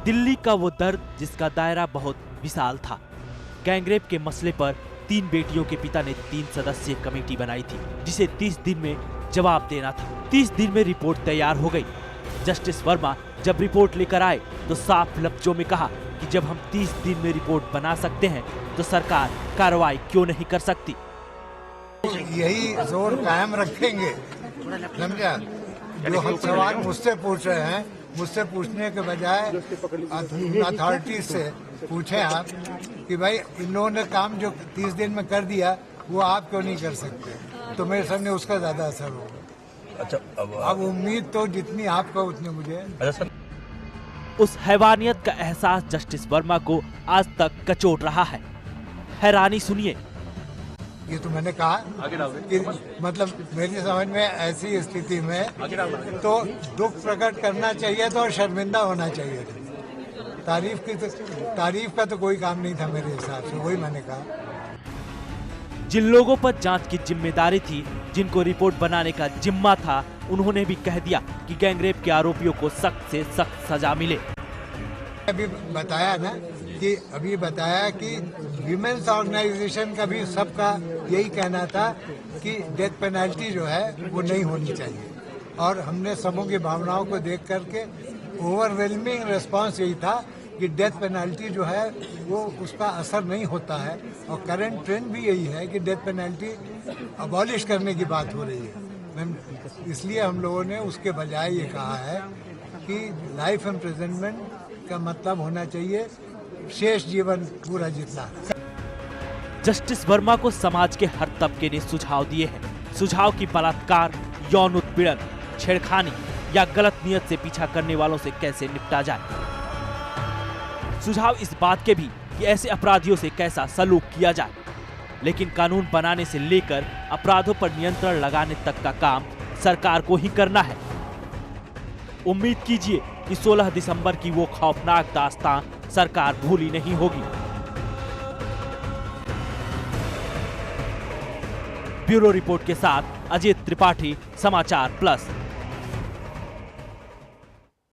दिल्ली का वो दर्द जिसका दायरा बहुत विशाल था। गैंगरेप के मसले पर 3 बेटियों के पिता ने 3 सदस्यीय कमेटी बनाई थी, जिसे 30 दिन में जवाब देना था। 30 दिन में रिपोर्ट तैयार हो गई। जस्टिस वर्मा जब रिपोर्ट लेकर आए तो साफ लफ्जों में कहा कि जब हम 30 दिन में रिपोर्ट बना सकते हैं तो सरकार कार्रवाई क्यों नहीं कर सकती। यही जोर कायम रखेंगे, समझा? जो हम सवाल मुझसे पूछ रहे हैं, मुझसे पूछने के बजाय अथॉरिटी से पूछे आप कि भाई इन्होंने काम जो 30 दिन में कर दिया वो आप क्यों नहीं कर सकते, तो मेरे सामने उसका ज्यादा असर होगा। अच्छा, अब उम्मीद तो जितनी आपका उतनी मुझे। अच्छा सर, उस हैवानियत का एहसास जस्टिस वर्मा को आज तक कचोट रहा है। हैरानी सुनिए। ये तो मैंने कहा कि मतलब मेरी समझ में ऐसी स्थिति में तो दुख प्रकट करना चाहिए था और शर्मिंदा होना चाहिए था। तारीफ का तो कोई काम नहीं था मेरे हिसाब से, वही मैंने कहा। जिन लोगों पर जांच की जिम्मेदारी थी, जिनको रिपोर्ट बनाने का जिम्मा था, उन्होंने भी कह दिया कि गैंगरेप के आरोपियों को सख्त से सख्त सजा मिले। अभी बताया कि विमेन्स ऑर्गेनाइजेशन का भी सबका यही कहना था कि डेथ पेनल्टी जो है वो नहीं होनी चाहिए, और हमने सबों की भावनाओं को देख करके ओवरवेलमिंग रिस्पांस यही था कि डेथ पेनल्टी जो है वो उसका असर नहीं होता है, और करंट ट्रेंड भी यही है कि डेथ पेनल्टी अबॉलिश करने की बात हो रही है। इसलिए हम लोगों ने उसके बजाय ये कहा है कि लाइफ इम्प्रिजनमेंट का मतलब होना चाहिए शेष जीवन पूरा जितना। जस्टिस वर्मा को समाज के हर तबके ने सुझाव दिए हैं। सुझाव की बलात्कार, यौन उत्पीड़न, छेड़खानी या गलत नियत से पीछा करने वालों से कैसे निपटा जाए। सुझाव इस बात के भी कि ऐसे अपराधियों से कैसा सलूक किया जाए। लेकिन कानून बनाने से लेकर अपराधों पर नियंत्रण लगाने तक का काम सरकार को ही करना है। उम्मीद कीजिए कि 16 दिसंबर की वो खौफनाक दास्तां सरकार भूली नहीं होगी। ब्यूरो रिपोर्ट के साथ अजीत त्रिपाठी, समाचार प्लस।